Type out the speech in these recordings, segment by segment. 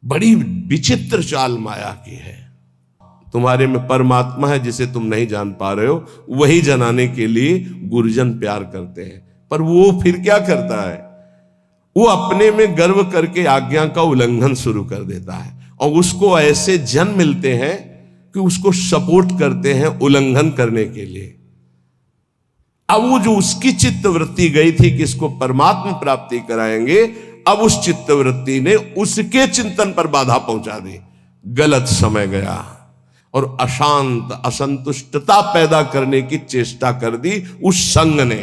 बड़ी विचित्र चाल माया की है। तुम्हारे में परमात्मा है जिसे तुम नहीं जान पा रहे हो, वही जनाने के लिए गुरुजन प्यार करते हैं। पर वो फिर क्या करता है, वो अपने में गर्व करके आज्ञा का उल्लंघन शुरू कर देता है, और उसको ऐसे जन मिलते हैं कि उसको सपोर्ट करते हैं उल्लंघन करने के लिए। अब वो जो उसकी चित्तवृत्ति गई थी कि इसको परमात्मा प्राप्ति कराएंगे, अब उस चित्तवृत्ति ने उसके चिंतन पर बाधा पहुंचा दी। गलत समय गया और अशांत असंतुष्टता पैदा करने की चेष्टा कर दी उस संग ने।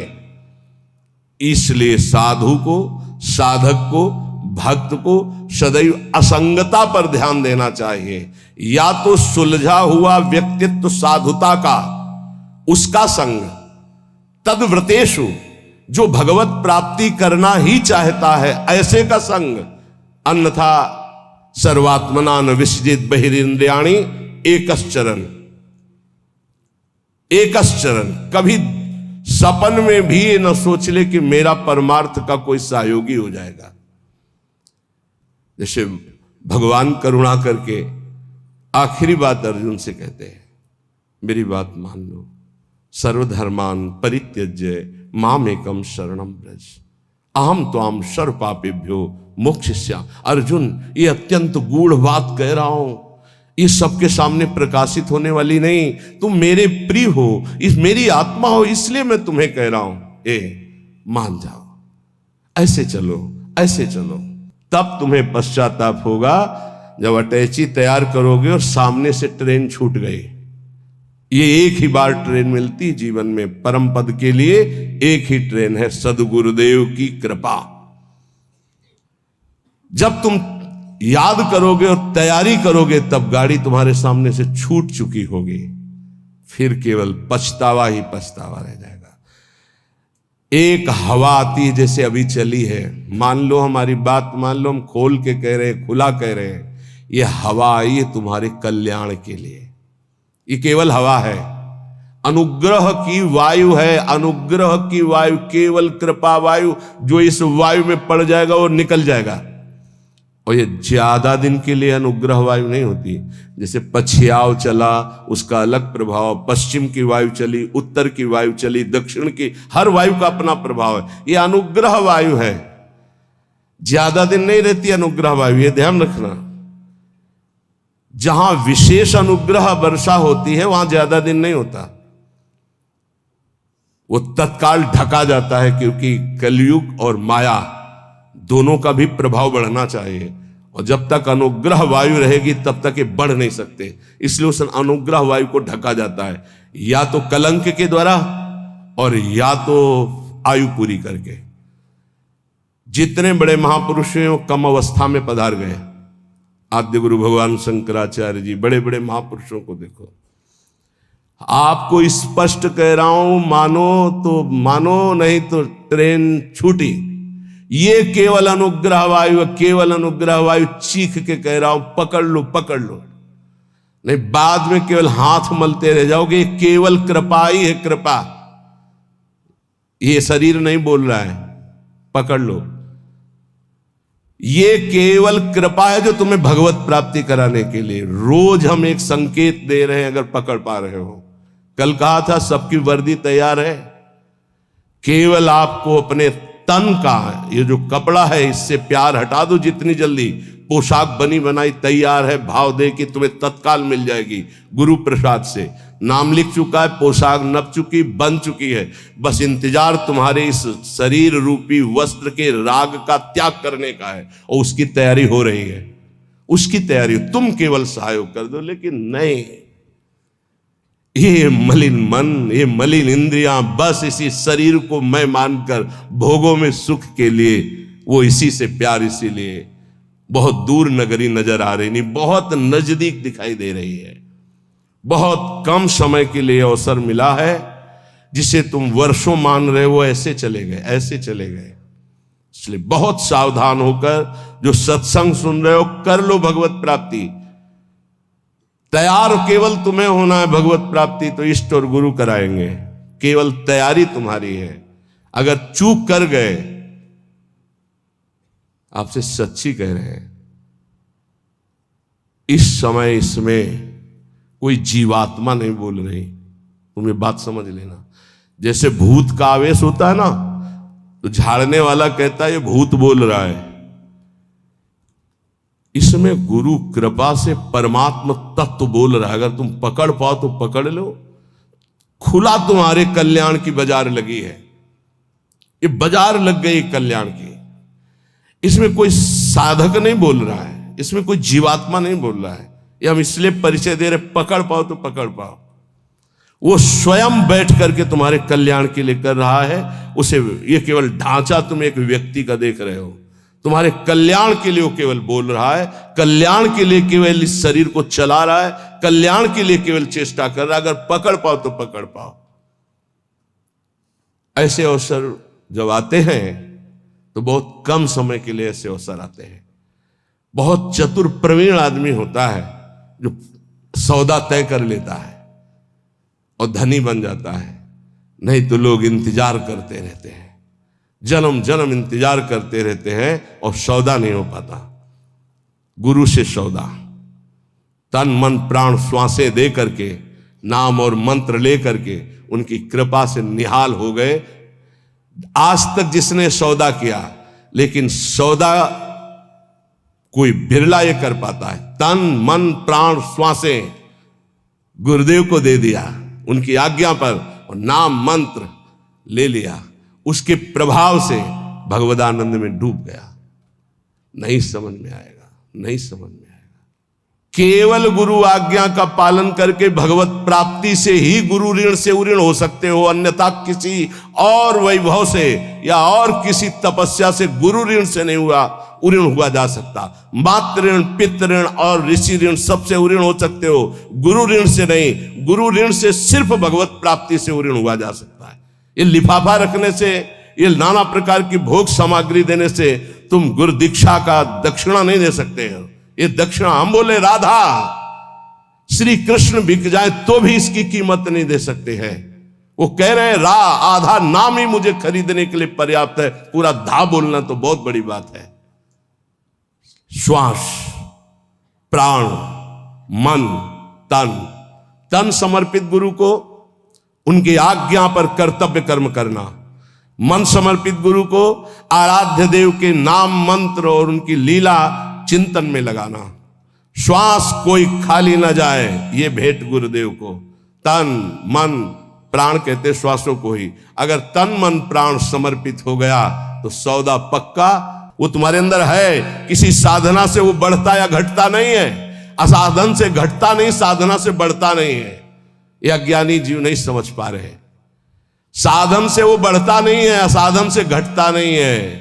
इसलिए साधु को, साधक को, भक्त को सदैव असंगता पर ध्यान देना चाहिए। या तो सुलझा हुआ व्यक्तित्व साधुता का, उसका संग, तद्व्रतेषु, जो भगवत प्राप्ति करना ही चाहता है ऐसे का संग, अन्यथा सर्वात्मना न विसृजित बहिरिंद्रियाणि एकश्चरन्। एकश्चरन्, कभी सपन में भी ये न सोच ले कि मेरा परमार्थ का कोई सहयोगी हो जाएगा। जैसे भगवान करुणा करके आखिरी बात अर्जुन से कहते हैं, मेरी बात मान लो, सर्वधर्मान परित्यज्य मामेकम शरणम व्रज अहम त्वाम सर्व पापेभ्यो मोक्षयिष्यामि। अर्जुन, ये अत्यंत गूढ़ बात कह रहा हूं, ये सबके सामने प्रकाशित होने वाली नहीं। तुम मेरे प्रिय हो, इस मेरी आत्मा हो, इसलिए मैं तुम्हें कह रहा हूं, मान जाओ, ऐसे चलो, ऐसे चलो। तब तुम्हें पश्चाताप होगा जब अटैची तैयार करोगे और सामने से ट्रेन छूट गई। ये एक ही बार ट्रेन मिलती जीवन में, परम पद के लिए एक ही ट्रेन है, सद्गुरुदेव की कृपा। जब तुम याद करोगे और तैयारी करोगे तब गाड़ी तुम्हारे सामने से छूट चुकी होगी, फिर केवल पछतावा ही पछतावा रह जाएगा। एक हवा आती है जैसे अभी चली है, मान लो हमारी बात मान लो, हम खोल के कह रहे हैं, खुला कह रहे हैं, ये हवा आई है तुम्हारे कल्याण के लिए। ये केवल हवा है, अनुग्रह की वायु है, अनुग्रह की वायु, केवल कृपा वायु। जो इस वायु में पड़ जाएगा वो निकल जाएगा, और ये ज्यादा दिन के लिए अनुग्रह वायु नहीं होती। जैसे पछियाव चला, उसका अलग प्रभाव, पश्चिम की वायु चली, उत्तर की वायु चली, दक्षिण की, हर वायु का अपना प्रभाव है। ये अनुग्रह वायु है, ज्यादा दिन नहीं रहती अनुग्रह वायु, ये ध्यान रखना। जहां विशेष अनुग्रह वर्षा होती है वहां ज्यादा दिन नहीं होता, वो तत्काल ढका जाता है, क्योंकि कलयुग और माया दोनों का भी प्रभाव बढ़ना चाहिए, और जब तक अनुग्रह वायु रहेगी तब तक ये बढ़ नहीं सकते। इसलिए उस अनुग्रह वायु को ढका जाता है, या तो कलंक के द्वारा और या तो आयु पूरी करके। जितने बड़े महापुरुष हैं वो कम अवस्था में पधार गए। आद्य गुरु भगवान शंकराचार्य जी, बड़े बड़े महापुरुषों को देखो। आपको स्पष्ट कह रहा हूं, मानो तो मानो, नहीं तो ट्रेन छूटी। ये केवल अनुग्रह वायु, केवल अनुग्रह वायु, चीख के कह रहा हूं, पकड़ लो, पकड़ लो, नहीं बाद में केवल हाथ मलते रह जाओगे। केवल कृपा ही है, कृपा। ये शरीर नहीं बोल रहा है, पकड़ लो। ये केवल कृपा है जो तुम्हें भगवत प्राप्ति कराने के लिए। रोज हम एक संकेत दे रहे हैं, अगर पकड़ पा रहे हो। कल कहा था सबकी वर्दी तैयार है, केवल आपको अपने तन का ये जो कपड़ा है इससे प्यार हटा दो जितनी जल्दी। पोशाक बनी बनाई तैयार है, भाव दे कि तुम्हें तत्काल मिल जाएगी। गुरु प्रसाद से नाम लिख चुका है, पोशाक नप चुकी, बन चुकी है, बस इंतजार तुम्हारे इस शरीर रूपी वस्त्र के राग का त्याग करने का है, और उसकी तैयारी हो रही है। उसकी तैयारी तुम केवल सहयोग कर दो। लेकिन नहीं, ये मलिन मन, ये मलिन इंद्रियां बस इसी शरीर को मैं मानकर भोगों में सुख के लिए, वो इसी से प्यार, इसीलिए बहुत दूर नगरी नजर आ रही नहीं, बहुत नजदीक दिखाई दे रही है। बहुत कम समय के लिए अवसर मिला है, जिसे तुम वर्षों मान रहे हो, ऐसे चले गए, ऐसे चले गए। इसलिए बहुत सावधान होकर जो सत्संग सुन रहे हो, कर लो भगवत प्राप्ति। तैयार केवल तुम्हें होना है भगवत प्राप्ति, तो इष्ट और गुरु कराएंगे। केवल तैयारी तुम्हारी है। अगर चूक कर गए, आपसे सच्ची कह रहे हैं, इस समय इसमें कोई जीवात्मा नहीं बोल रही। तुम ये बात समझ लेना। जैसे भूत का आवेश होता है ना, तो झाड़ने वाला कहता है ये भूत बोल रहा है। इसमें गुरु कृपा से परमात्मा तत्व बोल रहा है। अगर तुम पकड़ पाओ तो पकड़ लो। खुला तुम्हारे कल्याण की बाजार लगी है। ये बाजार लग गई कल्याण की। इसमें कोई साधक नहीं बोल रहा है, इसमें कोई जीवात्मा नहीं बोल रहा है। ये हम इसलिए परिचय दे रहे, पकड़ पाओ तो पकड़ पाओ। वो स्वयं बैठ करके तुम्हारे कल्याण के लिए कर रहा है। उसे ये केवल ढांचा तुम एक व्यक्ति का देख रहे हो, तुम्हारे कल्याण के लिए वो केवल बोल रहा है। कल्याण के लिए केवल इस शरीर को चला रहा है, कल्याण के लिए केवल चेष्टा कर रहा है। अगर पकड़ पाओ तो पकड़ पाओ। ऐसे अवसर जब आते हैं तो बहुत कम समय के लिए ऐसे अवसर आते हैं। बहुत चतुर प्रवीण आदमी होता है जो सौदा तय कर लेता है और धनी बन जाता है। नहीं तो लोग इंतजार करते रहते हैं, जन्म जन्म इंतजार करते रहते हैं और सौदा नहीं हो पाता। गुरु से सौदा, तन मन प्राण श्वासें दे करके, नाम और मंत्र ले करके उनकी कृपा से निहाल हो गए। आज तक जिसने सौदा किया, लेकिन सौदा कोई बिरला ये कर पाता है। तन मन प्राण श्वासें गुरुदेव को दे दिया उनकी आज्ञा पर, और नाम मंत्र ले लिया, उसके प्रभाव से भगवदानंद में डूब गया। नहीं समझ में आएगा, नहीं समझ में आएगा। केवल गुरु आज्ञा का पालन करके भगवत प्राप्ति से ही गुरु ऋण से उऋण हो सकते हो। अन्यथा किसी और वैभव से या और किसी तपस्या से गुरु ऋण से नहीं उऋण हुआ जा सकता। मातृ ऋण, पितृ ऋण और ऋषि ऋण सबसे उऋण हो सकते हो, गुरु ऋण से नहीं। गुरु ऋण से सिर्फ भगवत प्राप्ति से उऋण हुआ जा सकता है। ये लिफाफा रखने से, ये नाना प्रकार की भोग सामग्री देने से तुम गुरु दीक्षा का दक्षिणा नहीं दे सकते हो। ये दक्षिणा हम बोले राधा श्री कृष्ण बिक जाए तो भी इसकी कीमत नहीं दे सकते हैं। वो कह रहे हैं आधा नाम ही मुझे खरीदने के लिए पर्याप्त है, पूरा धा बोलना तो बहुत बड़ी बात है। श्वास, प्राण, मन, तन समर्पित गुरु को, उनकी आज्ञा पर कर्तव्य कर्म करना। मन समर्पित गुरु को आराध्य देव के नाम मंत्र और उनकी लीला चिंतन में लगाना। श्वास कोई खाली ना जाए, ये भेंट गुरुदेव को। तन मन प्राण कहते श्वासों को ही। अगर तन मन प्राण समर्पित हो गया तो सौदा पक्का। वो तुम्हारे अंदर है, किसी साधना से वो बढ़ता या घटता नहीं है। असाधन से घटता नहीं, साधना से बढ़ता नहीं है। ये अज्ञानी जीव नहीं समझ पा रहे। साधन से वो बढ़ता नहीं है, असाधन से घटता नहीं है।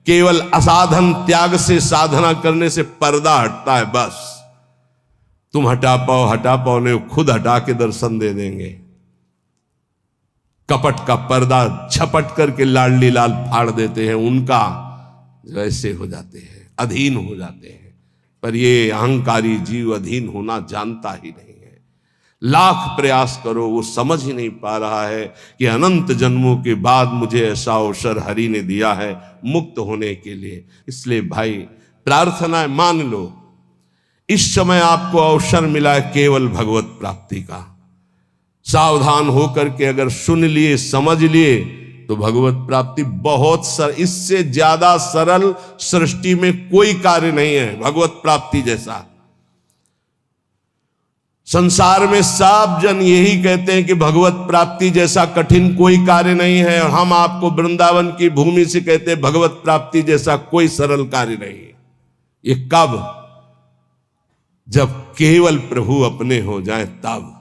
केवल असाधन त्याग से साधना करने से पर्दा हटता है, बस। तुम हटा पाओ नहीं, खुद हटा के दर्शन दे देंगे। कपट का पर्दा झपट करके लाडली लाल फाड़ देते हैं, उनका वैसे हो जाते हैं, अधीन हो जाते हैं। पर ये अहंकारी जीव अधीन होना जानता ही नहीं है। लाख प्रयास करो, वो समझ ही नहीं पा रहा है कि अनंत जन्मों के बाद मुझे ऐसा अवसर हरि ने दिया है मुक्त होने के लिए। इसलिए भाई प्रार्थना है, मान लो इस समय आपको अवसर मिला है केवल भगवत प्राप्ति का। सावधान होकर के अगर सुन लिए, समझ लिए तो भगवत प्राप्ति बहुत इससे ज्यादा सरल सृष्टि में कोई कार्य नहीं है भगवत प्राप्ति जैसा। संसार में सब जन यही कहते हैं कि भगवत प्राप्ति जैसा कठिन कोई कार्य नहीं है, और हम आपको वृंदावन की भूमि से कहते हैं भगवत प्राप्ति जैसा कोई सरल कार्य नहीं है। ये कब? जब केवल प्रभु अपने हो जाएं तब।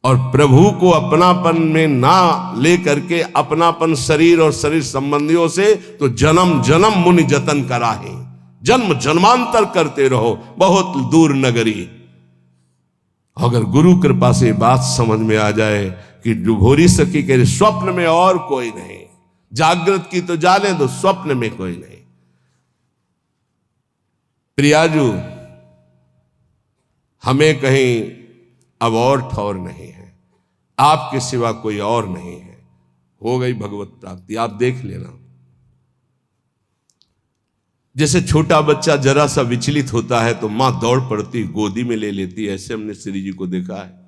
और प्रभु को अपनापन में ना ले करके अपनापन शरीर और शरीर संबंधियों से, तो जन्म जन्म मुनि जतन कराहे, जन्म जन्मांतर करते रहो बहुत दूर नगरी। अगर गुरु कृपा से बात समझ में आ जाए कि डुभोरी सखी के स्वप्न में और कोई नहीं, जागृत की तो जाने दो, स्वप्न में कोई नहीं। प्रियाजू, हमें कहीं अब और ठौर नहीं है, आपके सिवा कोई और नहीं है। हो गई भगवत प्राप्ति, आप देख लेना। जैसे छोटा बच्चा जरा सा विचलित होता है तो मां दौड़ पड़ती गोदी में ले लेती है, ऐसे हमने श्री जी को देखा है।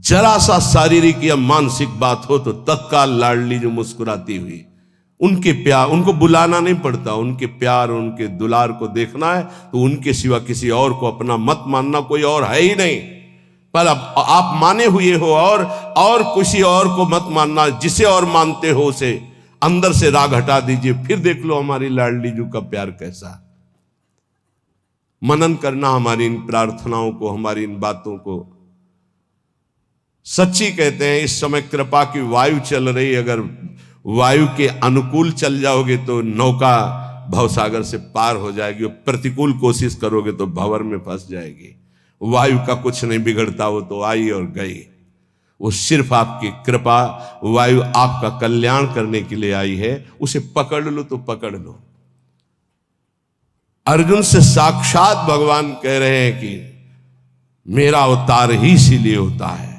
जरा सा शारीरिक या मानसिक बात हो तो तत्काल लाडली जो मुस्कुराती हुई, उनके प्यार, उनको बुलाना नहीं पड़ता, उनके प्यार उनके दुलार को देखना है तो उनके सिवा किसी और को अपना मत मानना, कोई और है ही नहीं। पर अब आप माने हुए हो और किसी और को मत मानना, जिसे और मानते हो उसे अंदर से राग हटा दीजिए, फिर देख लो हमारी लाडली जू का प्यार कैसा। मनन करना हमारी इन प्रार्थनाओं को, हमारी इन बातों को। सच्ची कहते हैं इस समय कृपा की वायु चल रही, अगर वायु के अनुकूल चल जाओगे तो नौका भवसागर से पार हो जाएगी, और प्रतिकूल कोशिश करोगे तो भंवर में फंस जाएगी। वायु का कुछ नहीं बिगड़ता, वो तो आई और गई। वो सिर्फ आपकी कृपा, वायु आपका कल्याण करने के लिए आई है, उसे पकड़ लो तो पकड़ लो। अर्जुन से साक्षात भगवान कह रहे हैं कि मेरा अवतार ही इसीलिए होता है,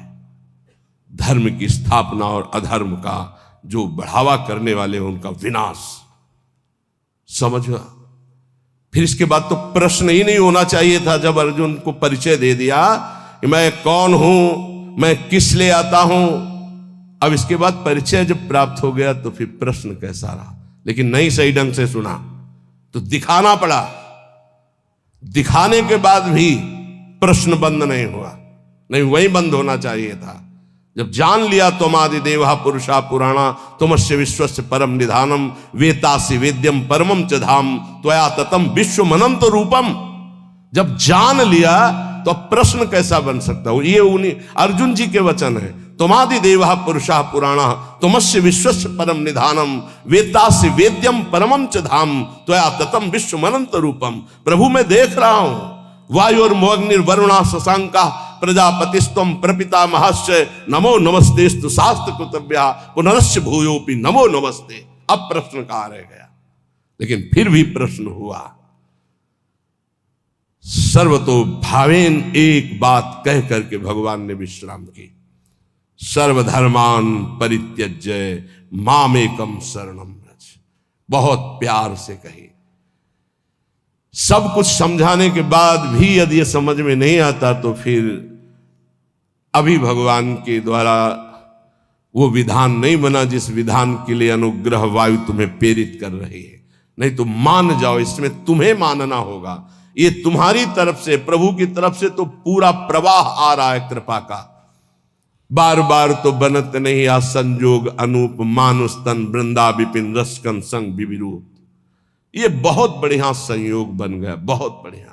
धर्म की स्थापना और अधर्म का जो बढ़ावा करने वाले हैं उनका विनाश। समझो, फिर इसके बाद तो प्रश्न ही नहीं होना चाहिए था जब अर्जुन को परिचय दे दिया कि मैं कौन हूं, मैं किस लिए आता हूं। अब इसके बाद परिचय जब प्राप्त हो गया तो फिर प्रश्न कैसा रहा, लेकिन नहीं सही ढंग से सुना तो दिखाना पड़ा। दिखाने के बाद भी प्रश्न बंद नहीं हुआ, नहीं वही बंद होना चाहिए था। जब जान लिया त्वमादि देवा पुरुषा पुराणा तुमस्य विश्वस्य परम निधानम वेतासि वेद्यम परमम च धाम त्वया ततम विश्वमनंत रूपम। जब जान लिया तो प्रश्न कैसा बन सकता हो। ये उन्हीं अर्जुन जी के वचन है, त्वमादि देवा पुरुषा पुराणा तुमस्य विश्वस्य परम निधानम वेतासि वेद्यम परमम च धाम त्वया ततम विश्वमनंत रूपम। प्रभु मैं देख रहा हूं, वायुर्मोग्निर्वरुणा शशांका प्रजापतिस्तम प्रपिता महस्य नमो नमस्तेस्तु शास्त्र कृतव्या पुनरस्य भूयोपि नमो नमस्ते। अब प्रश्न कहां रह गया, लेकिन फिर भी प्रश्न हुआ। सर्वतो भावेन एक बात कह करके भगवान ने विश्राम की, सर्वधर्मान परित्यज्य मामेकम शरणम व्रज। बहुत प्यार से कही। सब कुछ समझाने के बाद भी यदि ये समझ में नहीं आता तो फिर अभी भगवान के द्वारा वो विधान नहीं बना जिस विधान के लिए अनुग्रह वायु तुम्हें प्रेरित कर रही है। नहीं तो मान जाओ, इसमें तुम्हें मानना होगा। ये तुम्हारी तरफ से, प्रभु की तरफ से तो पूरा प्रवाह आ रहा है कृपा का। बार बार तो बनत नहीं आ संजोग अनूप मानुस्तन वृंदा विपिन रसकन संग विविरूप। ये बहुत बढ़िया संयोग बन गया, बहुत बढ़िया।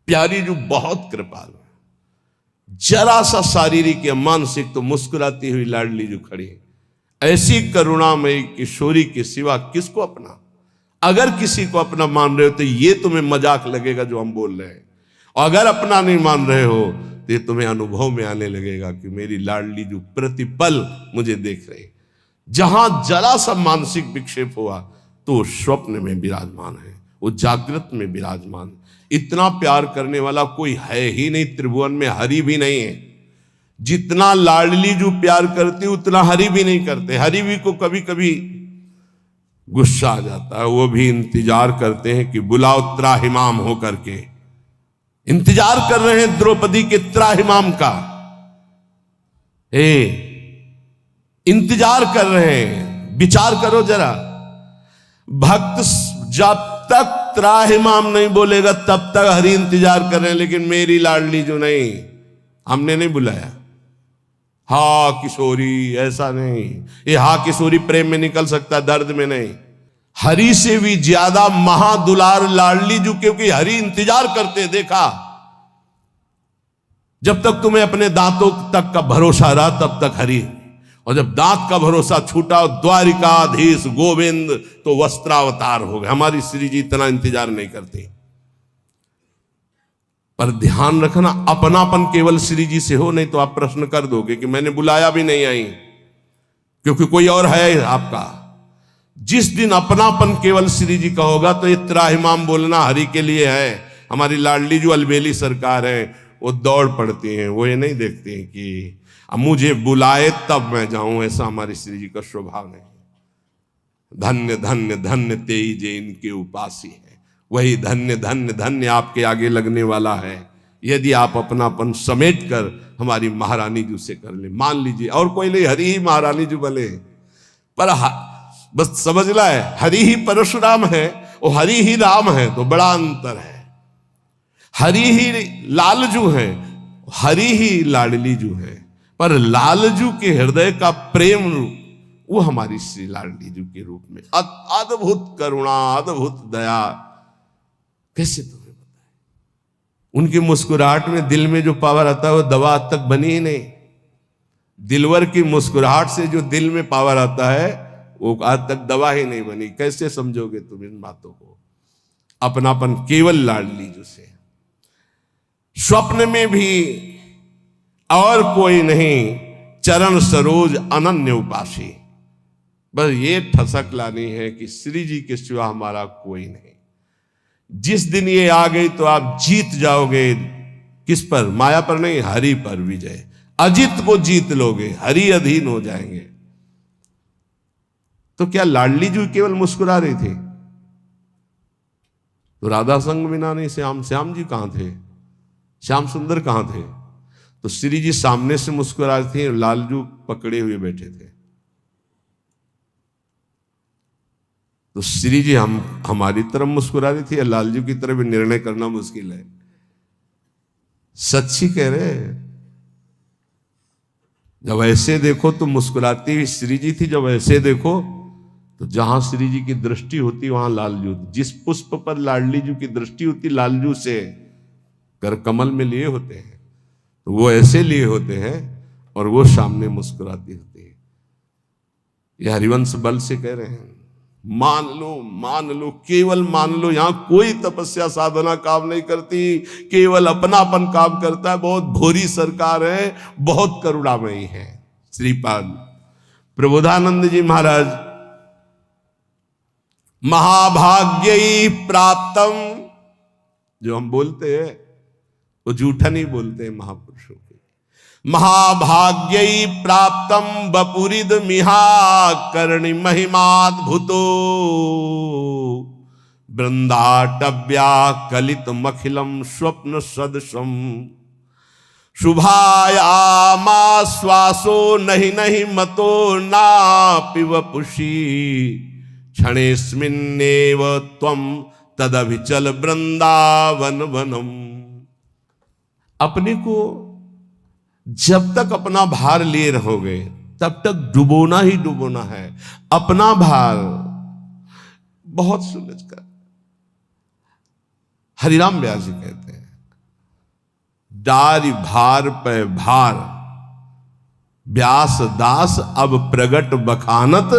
प्यारी जो बहुत कृपालु है, जरा सा शारीरिक या मानसिक तो मुस्कुराती हुई लाडली जो खड़ी है। ऐसी करुणामयी किशोरी के सिवा किसको अपना। अगर किसी को अपना मान रहे हो तो ये तुम्हें मजाक लगेगा जो हम बोल रहे हैं, और अगर अपना नहीं मान रहे हो तो ये तुम्हें अनुभव में आने लगेगा कि मेरी लाडली जो प्रतिपल मुझे देख रही। जहां जरा सा मानसिक विक्षेप हुआ तो स्वप्न में विराजमान है, वो जागृत में विराजमान। इतना प्यार करने वाला कोई है ही नहीं त्रिभुवन में, हरि भी नहीं है। जितना लाडली जो प्यार करती उतना हरि भी नहीं करते। हरि भी को कभी कभी गुस्सा आ जाता है, वो भी इंतजार करते हैं कि बुलाओ त्राहिमाम होकर के। इंतजार कर रहे हैं द्रौपदी के त्राहिमाम का, इंतजार कर रहे हैं। विचार करो जरा, भक्त जब तक त्राहिमाम नहीं बोलेगा तब तक हरि इंतजार कर रहे हैं, लेकिन मेरी लाडली जो नहीं, हमने नहीं बुलाया। हा किशोरी, ऐसा नहीं। ये हा किशोरी प्रेम में निकल सकता, दर्द में नहीं। हरि से भी ज्यादा महादुलार लाडली जो, क्योंकि हरि इंतजार करते देखा। जब तक तुम्हें अपने दांतों तक का भरोसा रहा तब तक हरि, और जब दांत का भरोसा छूटा द्वारिकाधीश गोविंद तो वस्त्रावतार हो गए। हमारी श्री जी इतना इंतजार नहीं करती। पर ध्यान रखना, अपनापन केवल श्री जी से हो, नहीं तो आप प्रश्न कर दोगे कि मैंने बुलाया भी नहीं आई, क्योंकि कोई और है आपका। जिस दिन अपनापन केवल श्री जी का होगा तो ये त्राहिमाम बोलना हरि के लिए है। हमारी लाडली जो अलबेली सरकार है वो दौड़ पड़ती हैं, वो ये नहीं देखती हैं कि अब मुझे बुलाए तब मैं जाऊं, ऐसा हमारी श्री जी का स्वभाव नहीं। धन्य धन्य धन्य तेई जे इनके उपासी है। वही धन्य धन्य धन्य आपके आगे लगने वाला है यदि आप अपनापन समेट कर हमारी महारानी जी से कर ले। मान लीजिए और कोई नहीं, हरि ही महारानी जी बने, पर बस समझ ला है हरि ही परशुराम है और हरि ही राम है, तो बड़ा अंतर है। हरि ही लालजू है, हरि ही लाडली जू है, पर लालजू के हृदय का प्रेम वो हमारी श्री लाडली जू के रूप में अद्भुत करुणा, अद्भुत दया। कैसे तुम्हें बताए? उनकी मुस्कुराहट में दिल में जो पावर आता है वो दवा आज तक बनी ही नहीं। दिलवर की मुस्कुराहट से जो दिल में पावर आता है वो आज तक दवा ही नहीं बनी। कैसे समझोगे तुम इन बातों को? अपनापन केवल लाडली जू से। स्वप्न में भी और कोई नहीं, चरण सरोज अनन्य उपासी। बस ये ठसक लानी है कि श्री जी के सिवा हमारा कोई नहीं। जिस दिन ये आ गई तो आप जीत जाओगे। किस पर? माया पर नहीं, हरि पर विजय। अजित को जीत लोगे, हरि अधीन हो जाएंगे। तो क्या लाडली जी केवल मुस्कुरा रही थी? तो राधा संग बिना नहीं श्याम, श्याम जी कहां थे? श्याम सुंदर कहां थे? तो श्री जी सामने से मुस्कुरा रही थी, लालजू पकड़े हुए बैठे थे। तो श्री जी हमारी तरफ मुस्कुरा रही थी या लालजू की तरफ? निर्णय करना मुश्किल है। सच्ची कह रहे। जब ऐसे देखो तो मुस्कुराती हुई श्री जी थी, जब ऐसे देखो तो जहां श्री जी की दृष्टि होती वहां लालजू। जिस पुष्प पर लाडली जू की दृष्टि होती लालजू से कर कमल में लिए होते हैं, तो वो ऐसे लिए होते हैं और वो सामने मुस्कुराती होती है। ये हरिवंश बल से कह रहे हैं। मान लो, केवल मान लो। यहां कोई तपस्या साधना काम नहीं करती, केवल अपनापन काम करता है। बहुत भोरी सरकार है, बहुत करुणामयी है। श्रीपाद प्रबोधानंद जी महाराज, महाभाग्यई प्राप्तम, जो हम बोलते हैं वो झूठा नहीं बोलते हैं महापुरुषों के। महाभाग्यई प्राप्तम बपुरिद मिहा करणी महिमाद्भुतो वृंदाटव्या कलित मखिलम स्वप्न सदृशम शुभायामा श्वासो नहीं नहीं मतो ना पिवपुषी क्षणेस्मिन्नेव त्वं तदभिचल वृंदावन वनम। अपने को जब तक अपना भार लिए रहोगे तब तक डुबोना ही डुबोना है। अपना भार बहुत सुलझ कर। हरिराम व्यास जी कहते हैं, डारी भार पे भार व्यास दास अब प्रगट बखानत।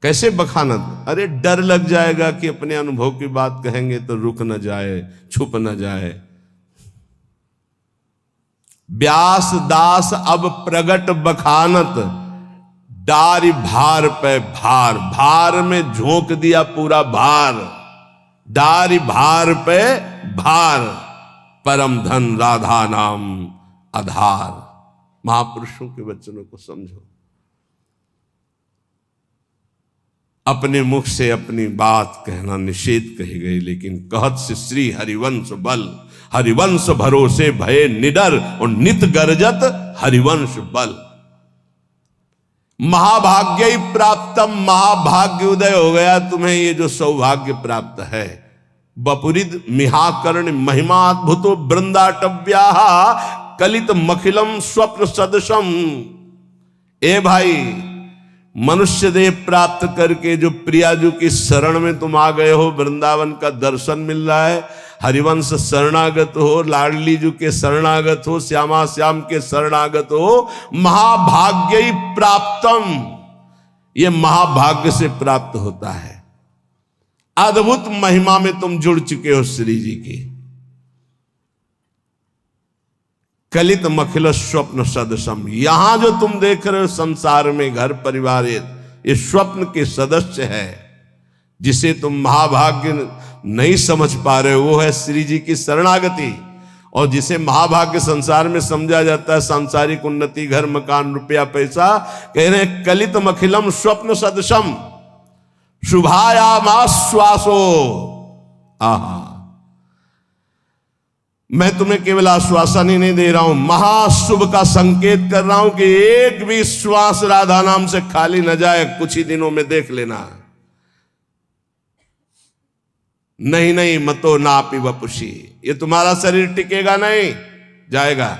कैसे बखानत? अरे डर लग जाएगा कि अपने अनुभव की बात कहेंगे तो रुक न जाए, छुप न जाए। व्यास दास अब प्रगट बखानत, डारी भार पे भार। भार में झोंक दिया पूरा भार, डारी भार पे भार। परम धन राधा नाम आधार। महापुरुषों के वचनों को समझो। अपने मुख से अपनी बात कहना निषेध कही गई, लेकिन कहत से श्री हरिवंश बल। हरिवंश भरोसे भये निडर और नित गरजत हरिवंश बल। महाभाग्य ही प्राप्तम, महाभाग्य उदय हो गया तुम्हें, ये जो सौभाग्य प्राप्त है। बपुरिद मिहाकर्ण महिमाद्भुतो वृंदाटव्या कलित मखिलम स्वप्न सदृशम। ए भाई, मनुष्य देह प्राप्त करके जो प्रियाजू की शरण में तुम आ गए हो, वृंदावन का दर्शन मिल रहा है। हरिवंश शरणागत हो, लाडली जू के शरणागत हो, श्यामा श्याम के शरणागत हो। महाभाग्य ही प्राप्तम, ये महाभाग्य से प्राप्त होता है। अद्भुत महिमा में तुम जुड़ चुके हो श्री जी की। कलित मखिल स्वप्न सदृशम, यहां जो तुम देख रहे हो संसार में घर परिवार, ये स्वप्न के सदस्य है। जिसे तुम महाभाग्य नहीं समझ पा रहे हो वो है श्री जी की शरणागति। और जिसे महाभाग्य संसार में समझा जाता है सांसारिक उन्नति, घर मकान रुपया पैसा, कह रहे हैं कलित मखिलम स्वप्न सदृशम। शुभायामाश्वासो। आहा, मैं तुम्हें केवल आश्वासन ही नहीं दे रहा हूं, महाशुभ का संकेत कर रहा हूं कि एक भी श्वास राधा नाम से खाली न जाए। कुछ ही दिनों में देख लेना। नहीं नहीं मतो नापी वपुषी, ये तुम्हारा शरीर टिकेगा नहीं, जाएगा।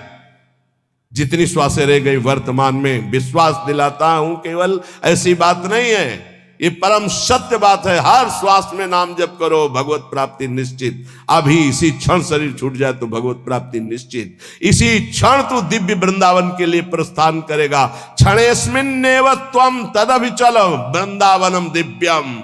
जितनी श्वासें रह गई वर्तमान में, विश्वास दिलाता हूं केवल ऐसी बात नहीं है, ये परम सत्य बात है। हर श्वास में नाम जप करो, भगवत प्राप्ति निश्चित। अभी इसी क्षण शरीर छूट जाए तो भगवत प्राप्ति निश्चित। इसी क्षण तू दिव्य वृंदावन के लिए प्रस्थान करेगा। क्षणेस्मिन्नेव त्वं तदभिचल वृंदावनम दिव्यम।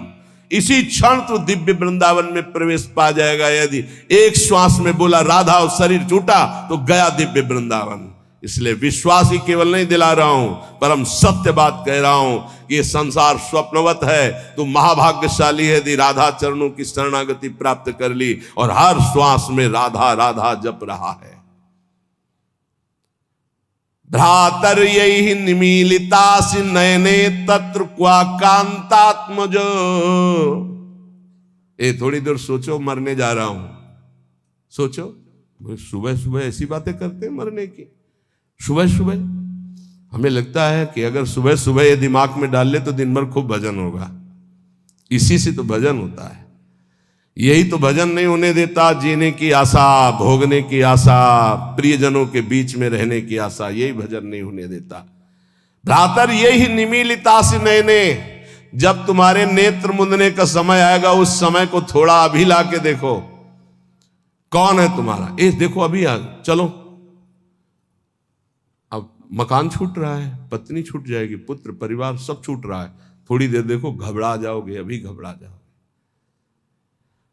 इसी क्षण तू दिव्य वृंदावन में प्रवेश पा जाएगा। यदि एक श्वास में बोला राधा और शरीर छूटा तो गया दिव्य वृंदावन। इसलिए विश्वास ही केवल नहीं दिला रहा हूं, परम सत्य बात कह रहा हूं कि ये संसार स्वप्नवत है। तू महाभाग्यशाली है यदि राधा चरणों की शरणागति प्राप्त कर ली और हर श्वास में राधा राधा जप रहा है। भ्रातर यही निमीलितासि नयने तत्र क्वा कांतात्मजो। ए थोड़ी देर सोचो, मरने जा रहा हूं। सोचो, सुबह सुबह ऐसी बातें करते हैं मरने की। सुबह सुबह हमें लगता है कि अगर सुबह सुबह ये दिमाग में डाल ले तो दिन भर खूब भजन होगा। इसी से तो भजन होता है। यही तो भजन नहीं होने देता जीने की आशा, भोगने की आशा, प्रियजनों के बीच में रहने की आशा, यही भजन नहीं होने देता। भ्रातर यही निमीलिता से नयने, जब तुम्हारे नेत्र मुंदने का समय आएगा उस समय को थोड़ा अभी ला के देखो। कौन है तुम्हारा? देखो अभी चलो, मकान छूट रहा है, पत्नी छूट जाएगी, पुत्र परिवार सब छूट रहा है। थोड़ी देर देखो, घबरा जाओगे, अभी घबरा जाओगे।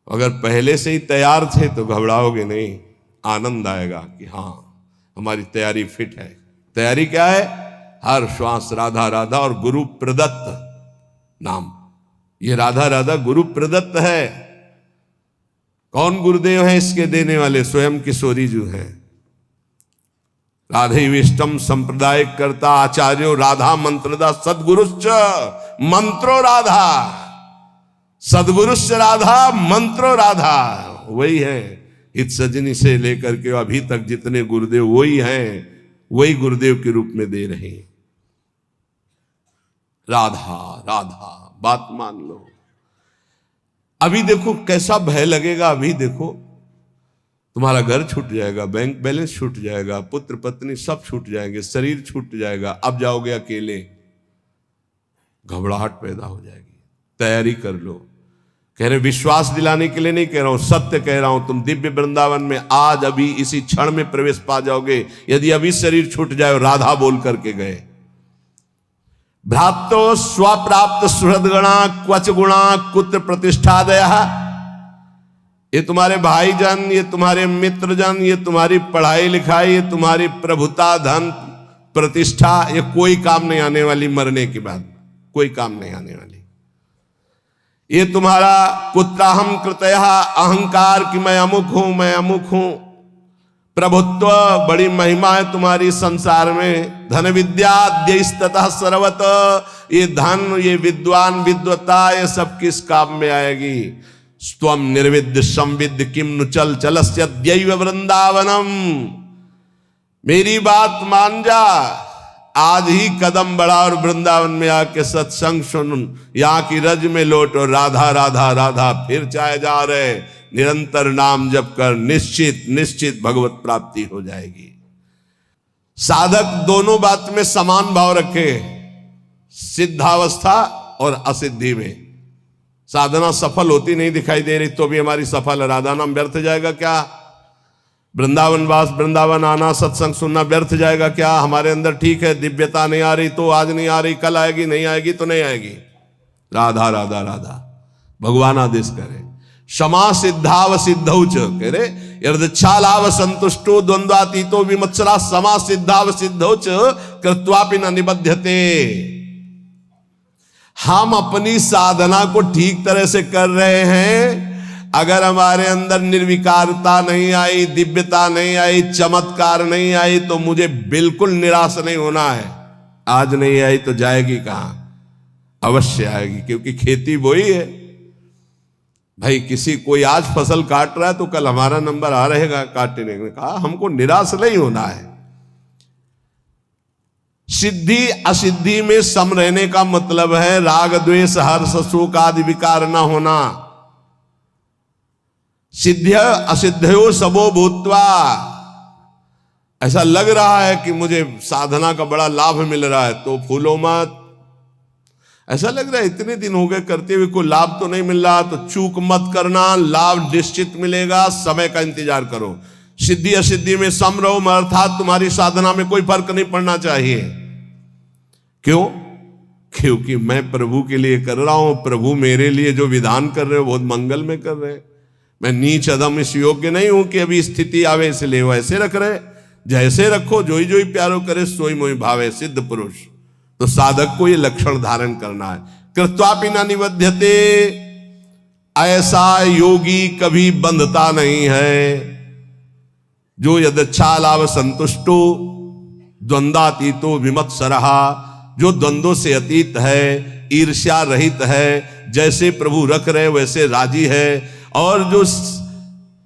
अगर पहले से ही तैयार थे तो घबराओगे नहीं, आनंद आएगा कि हाँ हमारी तैयारी फिट है। तैयारी क्या है? हर श्वास राधा राधा और गुरु प्रदत्त नाम। ये राधा राधा गुरु प्रदत्त है। कौन गुरुदेव है इसके देने वाले? स्वयं किशोरी जी हैं। राधे विष्टम संप्रदायिक करता आचार्यो राधा मंत्रदा सदगुरुश्च मंत्रो राधा। सदगुरुश्च राधा मंत्रो राधा। वही है। इत सजनी से लेकर के अभी तक जितने गुरुदेव वही हैं, वही गुरुदेव के रूप में दे रहे हैं। राधा राधा, बात मान लो। अभी देखो कैसा भय लगेगा। अभी देखो तुम्हारा घर छूट जाएगा, बैंक बैलेंस छूट जाएगा, पुत्र पत्नी सब छूट जाएंगे, शरीर छूट जाएगा। अब जाओगे अकेले, घबराहट पैदा हो जाएगी। तैयारी कर लो। कह रहे विश्वास दिलाने के लिए नहीं कह रहा हूं, सत्य कह रहा हूं। तुम दिव्य वृंदावन में आज अभी इसी क्षण में प्रवेश पा जाओगे यदि अभी शरीर छूट जाए। राधा बोल करके गए। भ्रातो स्वप्राप्त सुहृदगणा क्वच गुणा कुत्र प्रतिष्ठादया। ये तुम्हारे भाईजन, ये तुम्हारे मित्रजन, ये तुम्हारी पढ़ाई लिखाई, ये तुम्हारी प्रभुता, धन, प्रतिष्ठा, ये कोई काम नहीं आने वाली। मरने के बाद कोई काम नहीं आने वाली। ये तुम्हारा कुत्राहम कृतया अहंकार कि मैं अमुक हूं, मैं अमुक हूं, प्रभुत्व, बड़ी महिमा है तुम्हारी संसार में। धन विद्याद्यस्ततः सर्वत, ये धन, ये विद्वान, विद्वता, ये सब किस काम में आएगी? स्वम निर्विद्य संविद्य किम नु चल चलस्यद्यैव वृंदावनम। मेरी बात मान जा, आज ही कदम बढ़ा और वृंदावन में आके सत्संग सुन, यहाँ की रज में लौट और राधा राधा राधा फिर चाहे जा रहे। निरंतर नाम जप कर, निश्चित निश्चित भगवत प्राप्ति हो जाएगी। साधक दोनों बात में समान भाव रखे, सिद्धावस्था और असिद्धि में। साधना सफल होती नहीं दिखाई दे रही तो भी हमारी सफल है। राधा नाम व्यर्थ जाएगा क्या? वृंदावन वास, वृंदावन आना, सत्संग सुनना व्यर्थ जाएगा क्या? हमारे अंदर ठीक है, दिव्यता नहीं आ रही तो आज नहीं आ रही, कल आएगी, नहीं आएगी तो नहीं आएगी। राधा राधा राधा, भगवान आदेश करे। क्षमा सिद्धाव सिद्धौच, कह रहे यदच्छालाव संतुष्टो द्वंद्वातीतो विमत्सरा समा सिद्धाव सिद्धौच कृत्वापि न निबध्यते। हम अपनी साधना को ठीक तरह से कर रहे हैं, अगर हमारे अंदर निर्विकारता नहीं आई, दिव्यता नहीं आई, चमत्कार नहीं आई तो मुझे बिल्कुल निराश नहीं होना है। आज नहीं आई तो जाएगी कहां? अवश्य आएगी, क्योंकि खेती वही है भाई। किसी कोई आज फसल काट रहा है तो कल हमारा नंबर आ रहेगा काटने में। कहा हमको निराश नहीं होना है। सिद्धि असिद्धि में सम रहने का मतलब है राग द्वेष हर्ष शोक आदि विकार न होना। सिद्ध असिद्धयो सबो भूत्वा। ऐसा लग रहा है कि मुझे साधना का बड़ा लाभ मिल रहा है तो फूलो मत। ऐसा लग रहा है इतने दिन हो गए करते हुए कोई लाभ तो नहीं मिल रहा, तो चूक मत करना, लाभ निश्चित मिलेगा, समय का इंतजार करो। सिद्धि असिद्धि में सम रहो, अर्थात तुम्हारी साधना में कोई फर्क नहीं पड़ना चाहिए। क्यों? क्योंकि मैं प्रभु के लिए कर रहा हूं, प्रभु मेरे लिए जो विधान कर रहे हो बहुत मंगल में कर रहे हैं। मैं नीच अधम इस योग्य नहीं हूं कि अभी स्थिति आवे इसलिए वैसे रख रहे। जैसे रखो, जोई जोई प्यारो करे सोई मोई भावे, सिद्ध पुरुष। तो साधक को ये लक्षण धारण करना है। कृत्वापि न निबध्यते, ऐसा योगी कभी बंधता नहीं है। जो यदच्छा लाभ संतुष्टो द्वंद्वातीतो विमत्सरहा, जो द्वंद्वों से अतीत है, ईर्ष्या रहित है, जैसे प्रभु रख रहे वैसे राजी है। और जो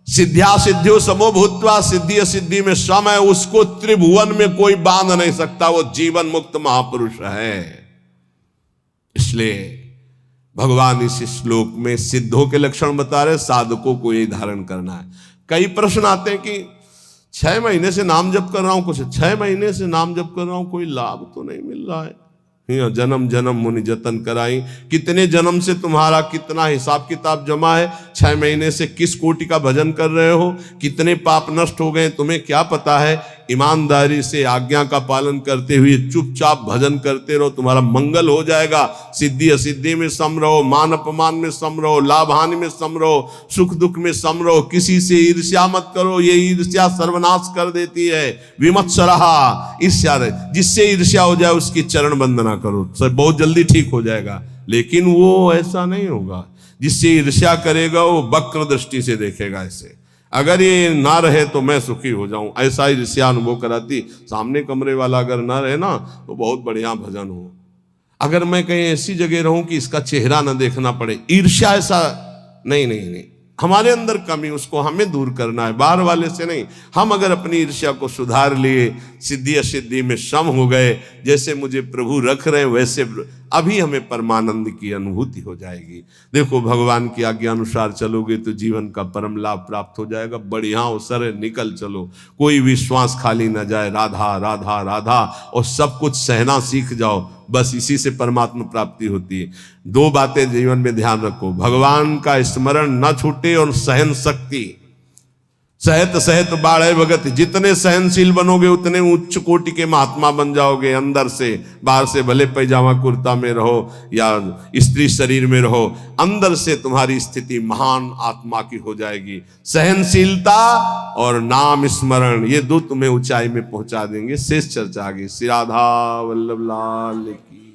सिद्ध्या सिद्धियों समो भूत्वा, सिद्धि असिद्धि में सम है, उसको त्रिभुवन में कोई बांध नहीं सकता। वो जीवन मुक्त महापुरुष है। इसलिए भगवान इस श्लोक में सिद्धों के लक्षण बता रहे, साधकों को यही धारण करना है। कई प्रश्न आते हैं कि 6 महीने से नाम जप कर रहा हूं, कुछ 6 महीने से नाम जप कर रहा हूं, कोई लाभ तो नहीं मिल रहा है। जन्म जन्म मुनि जतन कराई। कितने जन्म से तुम्हारा कितना हिसाब किताब जमा है? 6 महीने से किस कोटि का भजन कर रहे हो? कितने पाप नष्ट हो गए तुम्हें क्या पता है? ईमानदारी से आज्ञा का पालन करते हुए चुपचाप भजन करते रहो, तुम्हारा मंगल हो जाएगा। सिद्धि असिद्धि में सम रहो, मान अपमान में सम रहो, लाभ हानि में सम रहो, सुख दुख में सम रहो। किसी से ईर्ष्या मत करो, ये ईर्ष्या सर्वनाश कर देती है। विमत्सरहा, ईर्ष्या, जिससे ईर्ष्या हो जाए उसकी चरण वंदना करो, सब बहुत जल्दी ठीक हो जाएगा। लेकिन वो ऐसा नहीं होगा। जिससे ईर्ष्या करेगा वो वक्र दृष्टि से देखेगा ऐसे। अगर ये ना रहे तो मैं सुखी हो जाऊं, ऐसा ईर्ष्या अनुभव कराती। सामने कमरे वाला अगर ना रहे ना तो बहुत बढ़िया भजन हो। अगर मैं कहीं ऐसी जगह रहूं कि इसका चेहरा ना देखना पड़े, ईर्ष्या ऐसा नहीं, हमारे अंदर कमी, उसको हमें दूर करना है, बाहर वाले से नहीं। हम अगर अपनी ईर्ष्या को सुधार लिए, सिद्धि असिद्धि में सम हो गए, जैसे मुझे प्रभु रख रहे हैं वैसे, अभी हमें परमानंद की अनुभूति हो जाएगी। देखो भगवान की आज्ञा अनुसार चलोगे तो जीवन का परम लाभ प्राप्त हो जाएगा। बढ़िया अवसर निकल चलो, कोई विश्वास खाली न जाए। राधा राधा राधा, और सब कुछ सहना सीख जाओ। बस इसी से परमात्मा प्राप्ति होती है। 2 बातें जीवन में ध्यान रखो, भगवान का स्मरण न छूटे और सहन शक्ति। सहत सहत बाढ़े भगत, जितने सहनशील बनोगे उतने उच्च कोटि के महात्मा बन जाओगे। अंदर से, बाहर से भले पैजामा कुर्ता में रहो या स्त्री शरीर में रहो, अंदर से तुम्हारी स्थिति महान आत्मा की हो जाएगी। सहनशीलता और नाम स्मरण, ये 2 तुम्हें ऊंचाई में पहुंचा देंगे। शेष चर्चा आगे। श्री राधा वल्लभ लाल की।